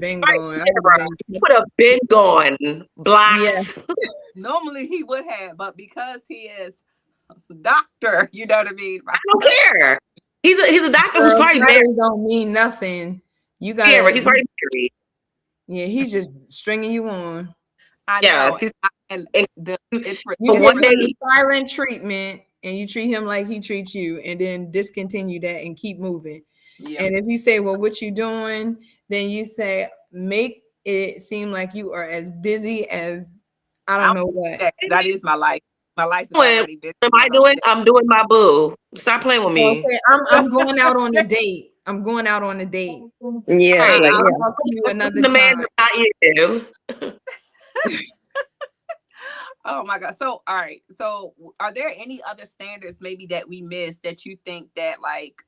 been gone. Blocked. Yeah. Normally he would have, but because he is a doctor, you know what I mean? I don't care. He's a doctor who's probably married. Don't mean nothing. You got he's probably married. Yeah, he's just stringing you on. I know. You give him silent treatment, and you treat him like he treats you, and then discontinue that and keep moving. Yeah. And if you say, "Well, what you doing?" then you say, "Make it seem like you are as busy as I don't know what." That is my life. My life is already busy. What am I doing? I'm doing my boo. Stop playing with me. I'm going out on a date. I'm going out on a date. Yeah. I'll talk to you another time. Man's not you. Oh my God. So, all right. So are there any other standards maybe that we missed that you think that like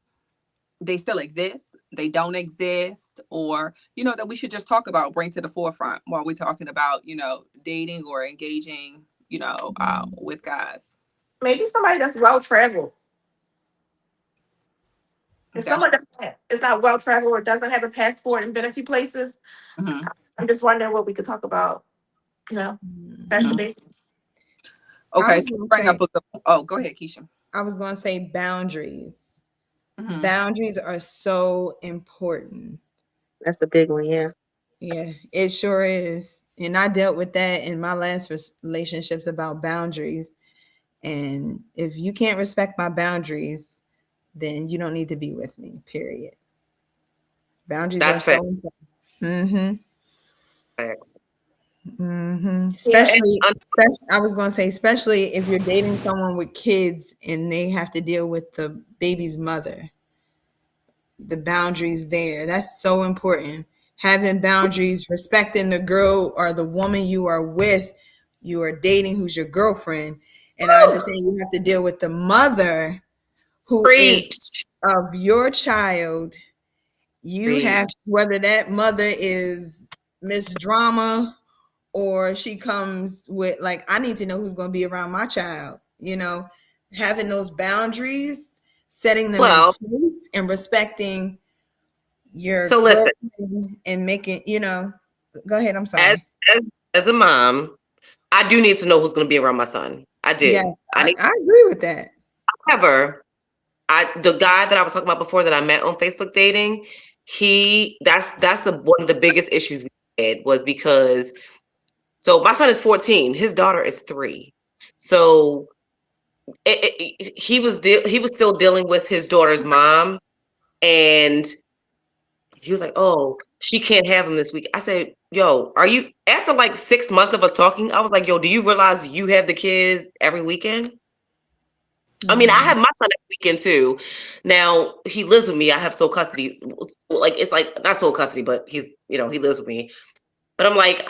they still exist, they don't exist, or, that we should just talk about, bring to the forefront while we're talking about, dating or engaging, with guys? Maybe somebody that's well-traveled. If someone is not well-traveled or doesn't have a passport and been a few places, I'm just wondering what we could talk about. That's the basics. Okay, so bring up go ahead, Keisha. I was going to say boundaries. Boundaries are so important. That's a big one, yeah. Yeah, it sure is. And I dealt with that in my last relationships about boundaries. And if you can't respect my boundaries, then you don't need to be with me, period. Boundaries are so important. Thanks. Especially, I was going to say, especially if you're dating someone with kids and they have to deal with the baby's mother, the boundaries there, that's so important. Having boundaries, respecting the girl or the woman you are with, you are dating, who's your girlfriend. And I understand you have to deal with the mother who is of your child. you have, Preach. whether that mother is Miss Drama or she comes with, like, I need to know who's going to be around my child, having those boundaries, setting them in Well, place, and respecting your so listen, girlfriend and making, go ahead. I'm as sorry. as, as a mom, I do need to know who's going to be around my son. I Yeah, do. I I, need. I agree with that. However, the guy that I was talking about before that I met on Facebook dating, that's the one of the biggest issues we had was because so my son is 14, his daughter is 3. So he was still dealing with his daughter's mom, and he was like, "Oh, she can't have him this week." I said, "Yo, are you?" After like 6 months of us talking, I was like, "Yo, do you realize you have the kid every weekend?" I mean, I have Mhm. my son every weekend too. Now he lives with me. I have sole custody. Like it's like not sole custody, but he's he lives with me. But I'm like,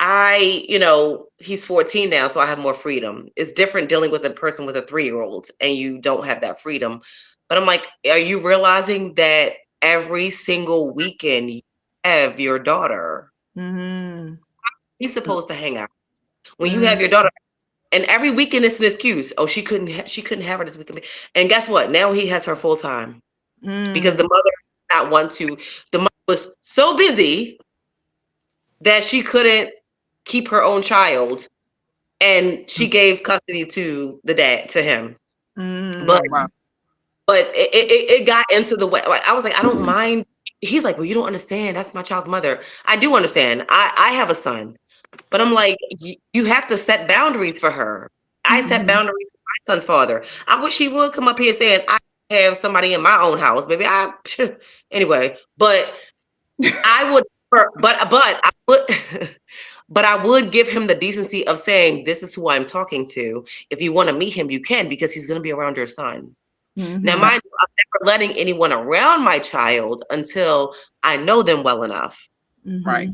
he's 14 now, so I have more freedom. It's different dealing with a person with a 3-year-old and you don't have that freedom. But I'm like, are you realizing that every single weekend you have your daughter? Mhm. He's supposed to hang out. When you have Mhm. your daughter, and every weekend it's an excuse. Oh, she couldn't have her this weekend. And guess what? Now he has her full time because the Mhm. mother did not want to. The mother was so busy that she couldn't keep her own child, and she gave custody to the dad to him. But Mhm. Right. it got into the way. Like I was like, I don't mind. He's like, well, you don't understand. That's my child's mother. I do understand. I have a son, but I'm like, you have to set boundaries for her. I set Mhm. boundaries for my son's father. I wish he would come up here saying I have somebody in my own house. Maybe I anyway, but I would, but I would, but I would give him the decency of saying, "This is who I'm talking to. If you want to meet him, you can because he's going to be around your son." Now, Mhm. mind you, I'm never letting anyone around my child until I know them well enough, Right.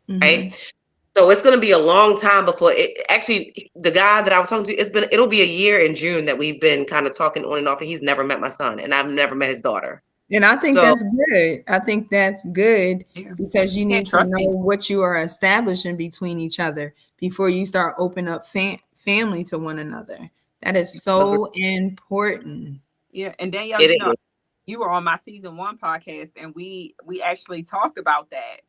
Mhm. right? Mhm. So it's going to be a long time before it. Actually, the guy that I was talking to, it'll be a year in June that we've been kind of talking on and off, and he's never met my son, and I've never met his daughter. And I think So that's good. I think that's good Yeah. because you Can't need to trust know people. what you are establishing between each other before you start opening up family to one another. That is so important. Yeah. And Danielle, it is. you were on my season 1 podcast, and we actually talked about that.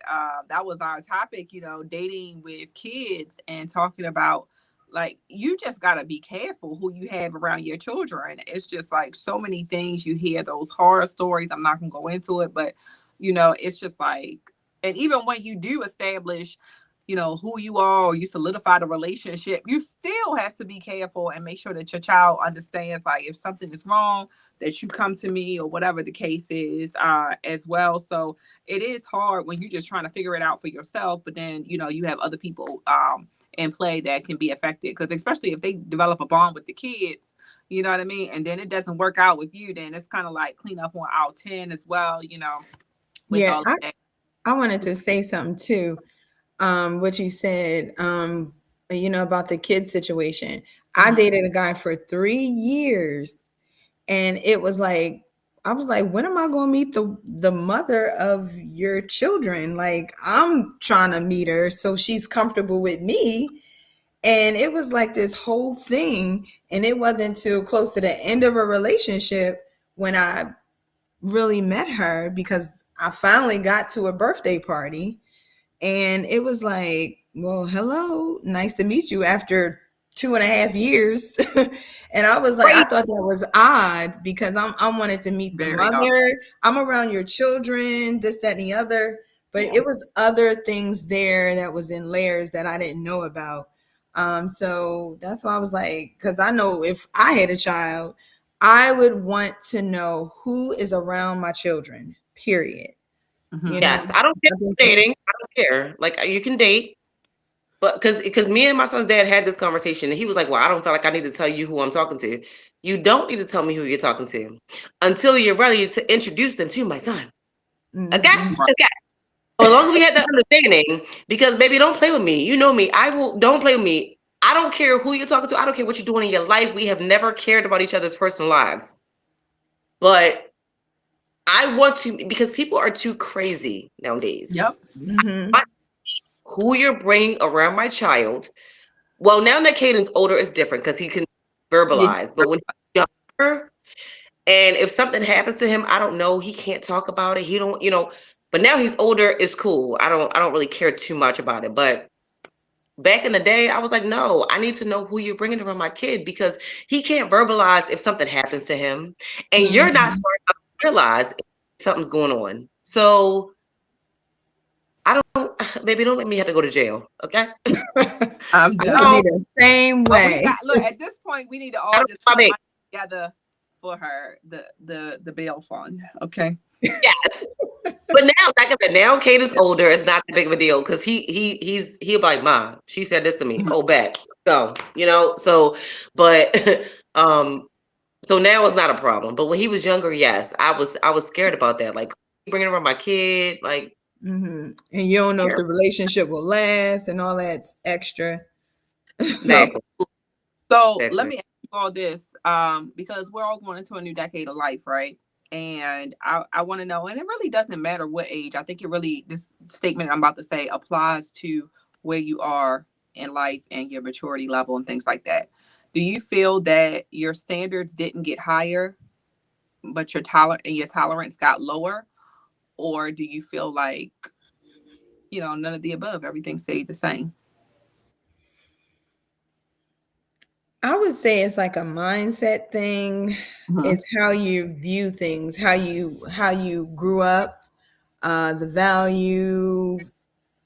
That was our topic, dating with kids, and talking about, like, you just got to be careful who you have around your children. It's just like so many things. You hear those horror stories. I'm not gonna go into it, but it's just like, and even when you do establish who you are, or you solidify the relationship, you still have to be careful and make sure that your child understands, like, if something is wrong, that you come to me, or whatever the case is, as well. So it is hard when you're just trying to figure it out for yourself, but then you have other people in play that can be affected, because especially if they develop a bond with the kids, you know what I mean, and then it doesn't work out with you, then it's kind of like clean up on aisle 10 as well, with Yeah, all of that. I wanted to say something too. What you said, about the kid situation. I Mhm. dated a guy for 3 years, and it was like, I was like, when am I going to meet the mother of your children? Like, I'm trying to meet her so she's comfortable with me. And it was like this whole thing. And it wasn't until close to the end of a relationship when I really met her, because I finally got to a birthday party, and it was like, well, hello, nice to meet you after 2.5 years. And I was like, I Right. thought that was odd because I wanted to meet the Very hard. mother. I'm around your children, this, that, and the other. But Yeah. it was other things there that was in layers that I didn't know about. So that's why I was like, because I know if I had a child, I would want to know who is around my children, period. You Mhm. know, Yes, I don't care I think for that's, dating. I don't care. Like you can date, but because me and my son's dad had this conversation, and he was like, "Well, I don't feel like I need to tell you who I'm talking to. You don't need to tell me who you're talking to until you're ready to introduce them to my son." Okay, mhm. Right. okay. So as long as we had that understanding, because baby, don't play with me. You know me. I will. Don't play with me. I don't care who you're talking to. I don't care what you're doing in your life. We have never cared about each other's personal lives, but I want to, because people are too crazy nowadays. Yep. Mm-hmm. I- Who you're bringing around my child. Well, now that Caden's older, it's different because he can Yeah. verbalize. But when he's younger, and if something happens to him, I don't know. He can't talk about it. He don't, But now he's older. It's cool. I don't really care too much about it. But back in the day, I was like, no, I need to know who you're bringing around my kid because he can't verbalize if something happens to him, and you're not Mm-hmm. smart enough to realize if something's going on. So I don't, baby, don't make me have to go to jail. Okay. I'm I would be done. No, the same But we way. got look at this point. We need to I all don't just my put baby. money together for her the bail fund. Okay. Yes. But now, like I said, now Kate is older. It's not that big of a deal because he'll be like, "Mom, she said this to me." Mhm. Oh, bet. So so, but um, so now it's not a problem. But when he was younger, yes, I was scared about that. Like bringing around my kid, like Mm-hmm. And you don't know if the careful. relationship will last and all that's extra. So Exactly, so let exactly. me ask you all this, because we're all going into a new decade of life, right? And I want to know, and it really doesn't matter what age. I think it really this statement I'm about to say applies to where you are in life and your maturity level and things like that. Do you feel that your standards didn't get higher, but your tolerance got lower, or do you feel like none of the above, everything stayed the same? I would say it's like a mindset thing. Hmm. It's how you view things, how you grew up, the value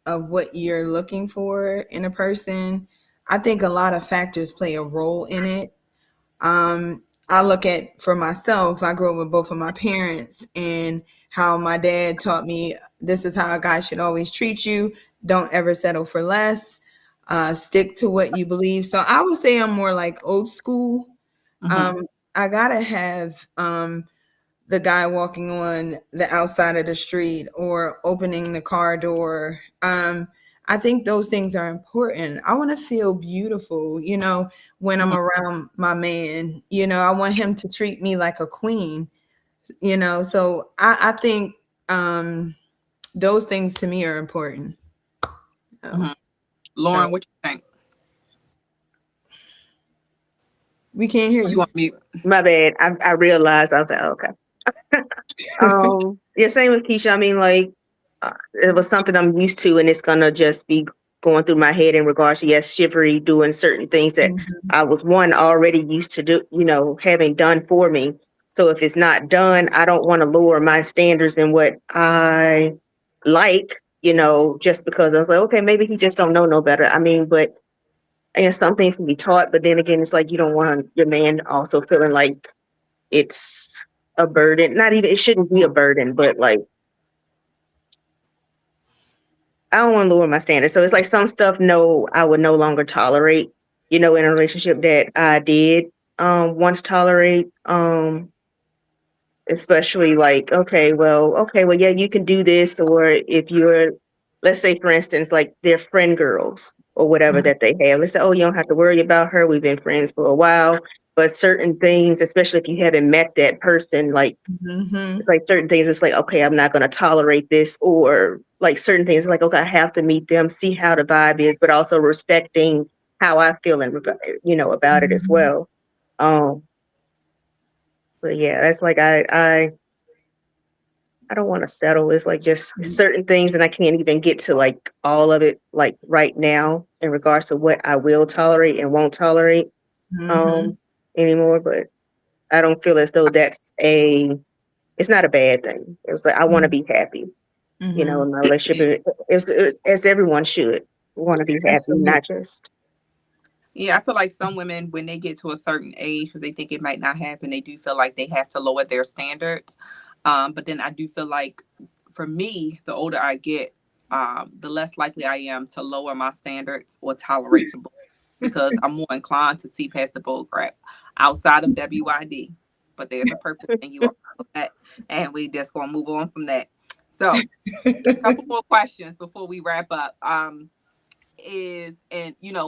of what you're looking for in a person. I think a lot of factors play a role in it. I look at for myself, I grew up with both of my parents and how my dad taught me this is how a guy should always treat you. Don't ever settle for less. Stick to what you believe. So I would say I'm more like old school. Hmm. Um, I gotta have the guy walking on the outside of the street or opening the car door. I think those things are important. I want to feel beautiful, when I'm around my man. I want him to treat me like a queen, So I think those things to me are important. Hmm. Oh, Lauren, sorry. what you think? We can't hear You you. want me? My bad. I realized I was like, okay. Yeah, same with Keisha. I mean, like, it was something I'm used to, and it's gonna just be going through my head in regards to yes, chivalry, doing certain things that Mhm. I was one already used to do, having done for me. So if it's not done, I don't want to lower my standards in what I like, just because I was like, okay, maybe he just don't know no better. I mean, but and some things can be taught, but then again, it's like you don't want your man also feeling like it's a burden. Not even it shouldn't be a burden, but like I don't want to lower my standards. So it's like some stuff no, I would no longer tolerate, in a relationship that I did once tolerate. Especially like, okay, well, yeah, you can do this, or if you're, let's say for instance, like their friend girls or whatever Mhm. that they have. Let's say, oh, you don't have to worry about her. We've been friends for a while. But certain things, especially if you haven't met that person, like it's Mhm. like certain things, it's like, okay, I'm not going to tolerate this, or like certain things, like, okay, I have to meet them, see how the vibe is, but also respecting how I feel and, about it as Mhm. well. Um, but yeah, that's like, I don't want to settle. It's like just certain things, and I can't even get to like all of it, like right now in regards to what I will tolerate and won't tolerate, Mhm. um, anymore. But I don't feel as though it's not a bad thing. It was like, I want to Mhm. be happy. Mhm. In my relationship, as everyone should want to be happy, Absolutely. not just. Yeah, I feel like some women, when they get to a certain age, because they think it might not happen, they do feel like they have to lower their standards. But then I do feel like, for me, the older I get, the less likely I am to lower my standards or tolerate the bull, because I'm more inclined to see past the bull crap outside of WYD. But there's a purpose, and you all know that, and we just gonna move on from that. So, a couple more questions before we wrap up.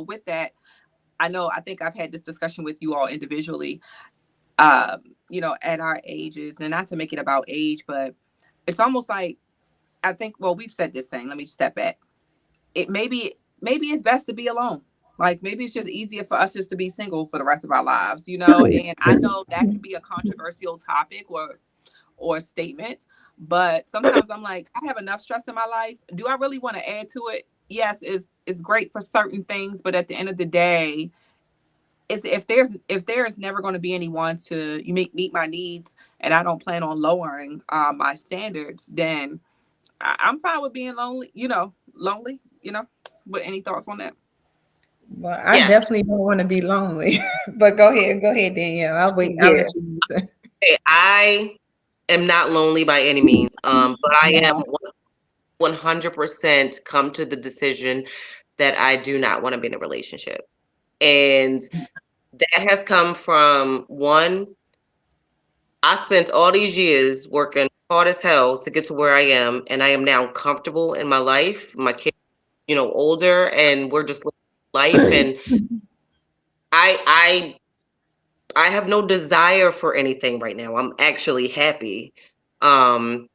With that, I know I think I've had this discussion with you all individually. at our ages, and not to make it about age, but it's almost like, I think, well, we've said this thing. Let me step back. It maybe it's best to be alone. Like maybe it's just easier for us just to be single for the rest of our lives, And I know that can be a controversial topic or statement, but sometimes I'm like, I have enough stress in my life. Do I really want to add to it? Yes, it's great for certain things, but at the end of the day, if there is never going to be anyone to meet my needs, and I don't plan on lowering my standards, then I'm fine with being lonely. Lonely. But any thoughts on that? Well, I Yes. definitely don't want to be lonely. But go ahead, Danielle. I'll wait. I'll Yeah. let you answer. Okay, I am not lonely by any means. But I am No. 100% come to the decision that I do not want to be in a relationship. And that has come from one, I spent all these years working hard as hell to get to where I am, and I am now comfortable in my life. My kids, older, and we're just living life, and I I have no desire for anything right now. I'm actually happy. Um,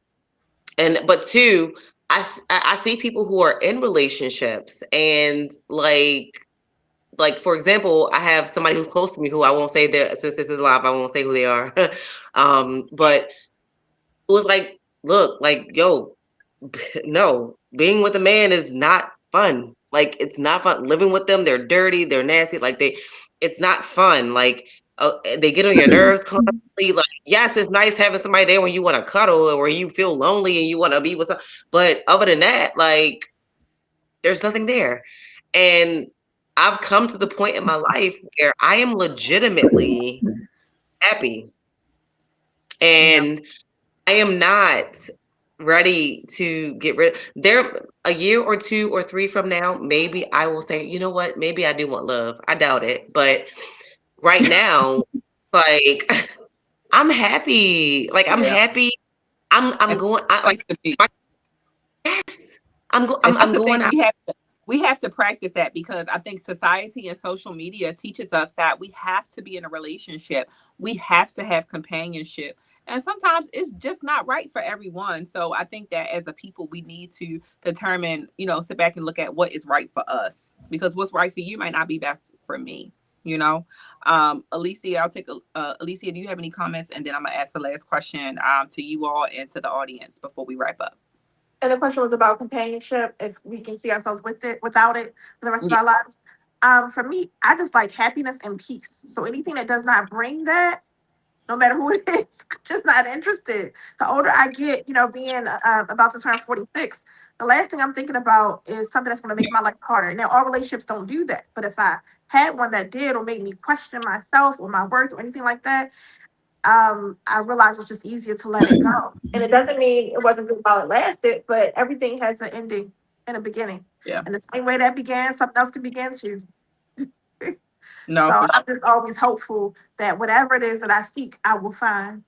but two, I see people who are in relationships, and like for example, I have somebody who's close to me who I won't say their, since this is live, I won't say who they are. But it was like, look, like, yo, no, being with a man is not fun. Like, it's not fun living with them. They're dirty, they're nasty. Like, it's not fun. Like, they get on your nerves constantly. Like, yes, it's nice having somebody there when you want to cuddle or you feel lonely and you want to be with some, but other than that, like, there's nothing there. And I've come to the point in my life where I am legitimately happy. Yeah. And I am not ready to get rid of there. A year or two or three from now, maybe I will say, you know what, maybe I do want love. I doubt it, but right now, like, I'm happy. Like, I'm Yeah. happy. I'm And going place to be. yes, And that's I'm the going thing, out. we have to practice that, because I think society and social media teaches us that we have to be in a relationship. We have to have companionship. And sometimes it's just not right for everyone. So I think that as a people, we need to determine, sit back and look at what is right for us, because what's right for you might not be best for me, you know? Alicia, Alicia, do you have any comments? And then I'm gonna ask the last question to you all and to the audience before we wrap up. And the question was about companionship, if we can see ourselves with it, without it, for the rest of Yeah. our lives. For me, I just like happiness and peace. So anything that does not bring that, no matter who it is, just not interested. The older I get, being about to turn 46, the last thing I'm thinking about is something that's going to make my life harder. Now, all relationships don't do that, but if I had one that did, or made me question myself or my worth or anything like that, I realized it's just easier to let it go. And it doesn't mean it wasn't good while it lasted, but everything has an ending and a beginning. Yeah. And the same way that began, something else can begin too. No, So for I'm sure. just always hopeful that whatever it is that I seek, I will find.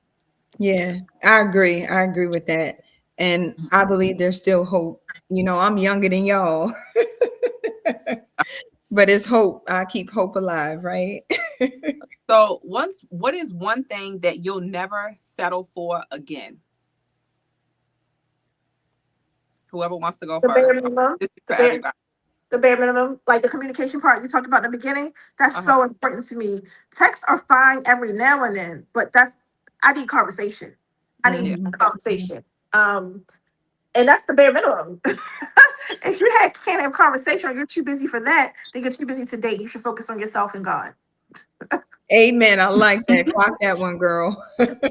Yeah, I agree. I agree with that. And I believe there's still hope. I'm younger than y'all, but it's hope. I keep hope alive, right? So, what is one thing that you'll never settle for again? Whoever wants to go The bare first. minimum, This is the for bare, everybody. the bare minimum, like the communication part you talked about in the beginning, that's Uh-huh. so important to me. Texts are fine every now and then, but I need conversation. I need Yeah. Mhm. conversation. And that's the bare minimum. If you can't have conversation, or you're too busy for that, then you're too busy to date. You should focus on yourself and God. Amen. I like that. Clock that one, girl.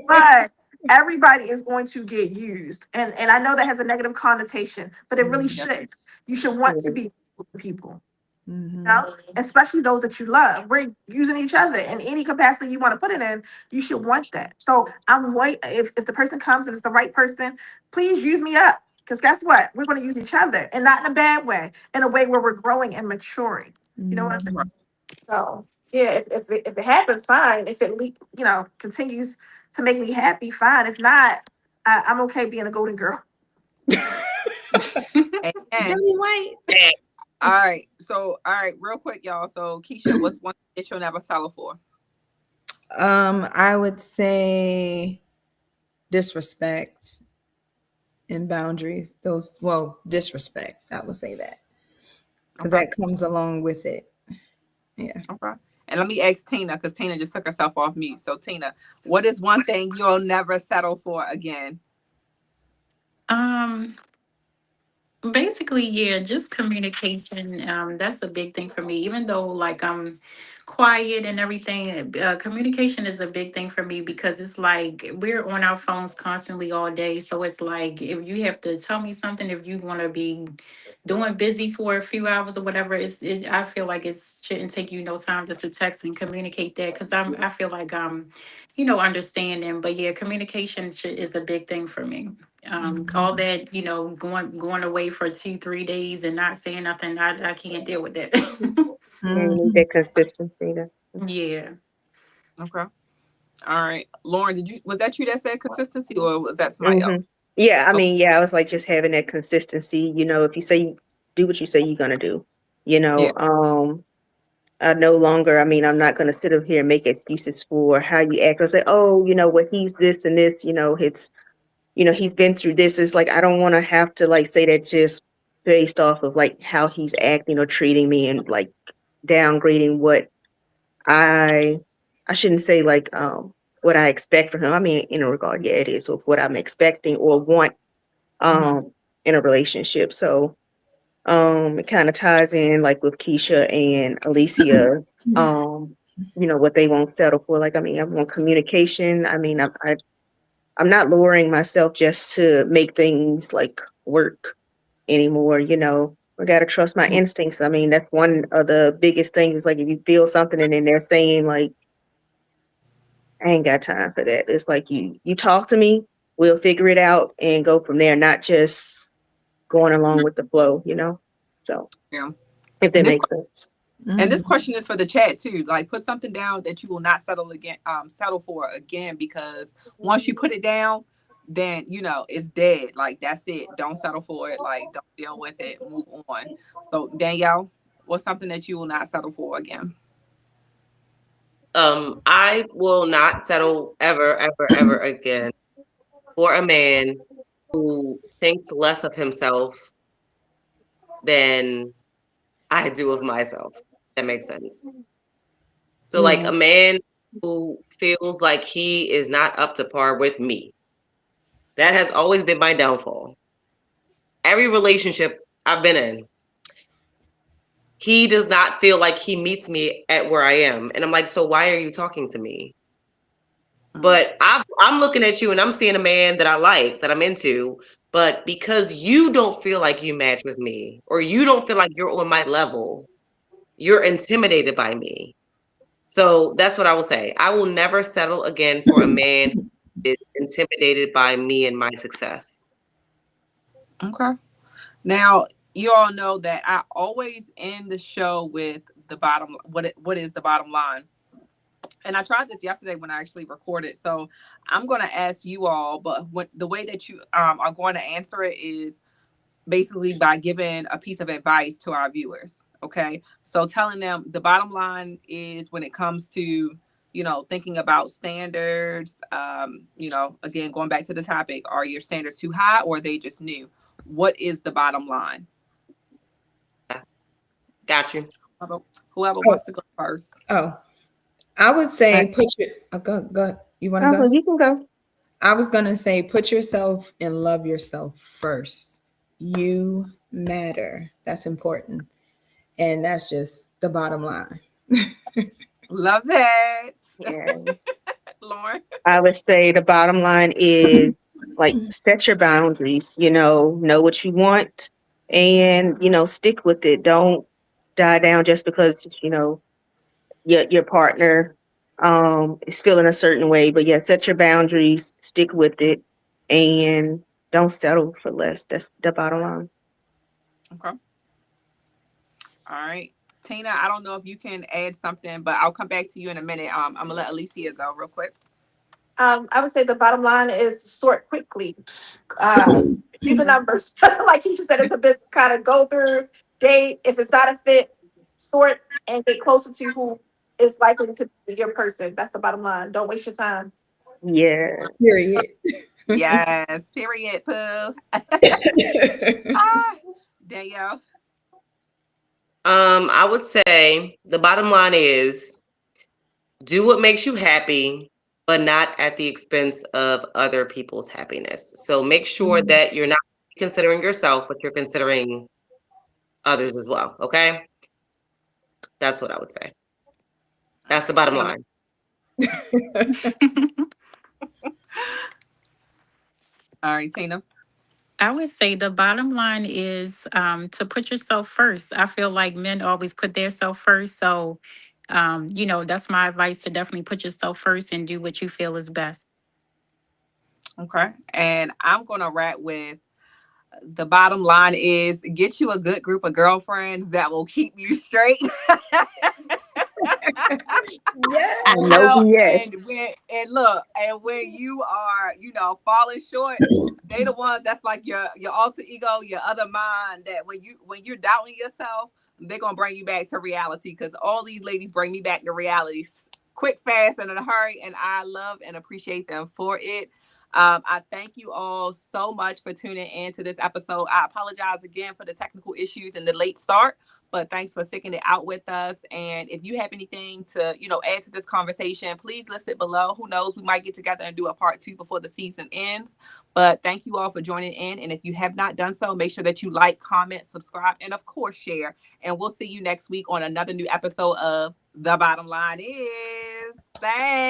But everybody is going to get used, and I know that has a negative connotation, but it really Yeah. should. You should want to be with people, Mhm. especially those that you love. We're using each other in any capacity you want to put it in. You should want that. So I'm wait if the person comes and it's the right person, please use me up. Because guess what? We're going to use each other, and not in a bad way, in a way where we're growing and maturing. You know what I'm saying? Right. So yeah, if it happens, fine. If it continues to make me happy, fine. If not, I'm okay being a golden girl. And Really white. all right. So, all right, real quick, y'all. So, Keisha, what's one thing that you'll never settle for? I would say disrespect and boundaries. Those, well, disrespect. I would say that because Okay. that comes along with it. Yeah. Okay. And let me ask Tina, because Tina just took herself off mute. So Tina, what is one thing you'll never settle for again? Um, Basically, yeah, just communication. That's a big thing for me. Even though like I'm quiet and everything, communication is a big thing for me because it's like we're on our phones constantly all day. So it's like if you have to tell me something, if you want to be doing busy for a few hours or whatever, I feel like it shouldn't take you no time just to text and communicate that because I feel like understanding. But yeah, communication is a big thing for me. All that, going away for 2 3 days and not saying nothing, I can't deal with that. Yeah, you need Mhm. that consistency. That's Yeah. Okay. All right. Lauren, was that you that said consistency or was that somebody hmm else? yeah. I Okay. mean, yeah, I was like just having that consistency. If you say do what you say you're gonna do, you Yeah. know. I no longer. I mean, I'm not gonna sit up here and make excuses for how you act or say, oh, what he's this and this. He's been through this. It's like I don't want to have to like say that just based off of like how he's acting or treating me and like downgrading what I I shouldn't say like what I expect from him. I mean, in a regard, yeah, it is of what I'm expecting or want Hmm. in a relationship. So it kind of ties in like with Keisha and Alicia's what they won't settle for. Like I mean, I want communication. I mean, I'm not lowering myself just to make things like work anymore. I gotta trust my instincts. I mean, that's one of the biggest things. Is like if you feel something and then they're saying like I ain't got time for that. It's like you talk to me, we'll figure it out and go from there, not just going along with the flow. So Yeah. if that And this makes sense. and this Mhm. question is for the chat too. Like put something down that you will not settle for again because once you put it down, then it's dead. Like that's it. Don't settle for it. Like don't deal with it. Move on. So Danielle, what's something that you will not settle for again? I will not settle ever, ever, ever again for a man who thinks less of himself than I do of myself. That makes sense. So, like Yeah. a man who feels like he is not up to par with me. That has always been my downfall. Every relationship I've been in, he does not feel like he meets me at where I am. And I'm like, so why are you talking to me? Mm, But I'm looking at you and I'm seeing a man that I like, that I'm into. But because you don't feel like you match with me, or you don't feel like you're on my level, you're intimidated by me. So that's what I will say. I will never settle again for a man who is intimidated by me and my success. okay. Now you all know that I always end the show with the bottom. What is the bottom line? And I tried this yesterday when I actually recorded. So I'm going to ask you all, but the way that you are going to answer it is basically by giving a piece of advice to our viewers. Okay. So telling them the bottom line is when it comes to, thinking about standards, again, going back to the topic, are your standards too high or are they just new? What is the bottom line? Got you. Whoever, whoever Oh, wants to go first. oh, I would I, say put your go. You want to oh, go? you can go. I was gonna say put yourself and love yourself first. You matter. That's important, and that's just the bottom line. Love that. Yeah. Lauren. I would say the bottom line is like set your boundaries, know what you want and, stick with it. Don't die down just because, your partner is feeling a certain way. But yeah, set your boundaries, stick with it, and don't settle for less. That's the bottom line. Okay. All right. Tina, I don't know if you can add something, but I'll come back to you in a minute. I'm gonna let Alicia go real quick. I would say the bottom line is sort quickly. Do the numbers. Like you just said, it's a bit kind of go through, date. If it's not a fit, sort and get closer to who it's likely to be your person. That's the bottom line. Don't waste your time. Yeah. Period. Yes, period, Pooh. Ah, Danielle. I would say the bottom line is do what makes you happy, but not at the expense of other people's happiness. So make sure that you're not considering yourself, but you're considering others as well. Okay. That's what I would say. All That's the right, bottom Tina. line. All right, Tina. I would say the bottom line is to put yourself first. I feel like men always put their self first. So, that's my advice to definitely put yourself first and do what you feel is best. Okay. And I'm gonna wrap with the bottom line is get you a good group of girlfriends that will keep you straight. I Yes. know And BS. when you are, falling short, they the ones that's like your alter ego, your other mind, that when you're doubting yourself, they're gonna bring you back to reality, because all these ladies bring me back to reality quick, fast, and in a hurry, and I love and appreciate them for it. I thank you all so much for tuning in to this episode. I apologize again for the technical issues and the late start, but thanks for sticking it out with us. And if you have anything to, add to this conversation, please list it below. Who knows? We might get together and do a part 2 before the season ends. But thank you all for joining in. And if you have not done so, make sure that you like, comment, subscribe, and of course, share. And we'll see you next week on another new episode of The Bottom Line Is. Thanks.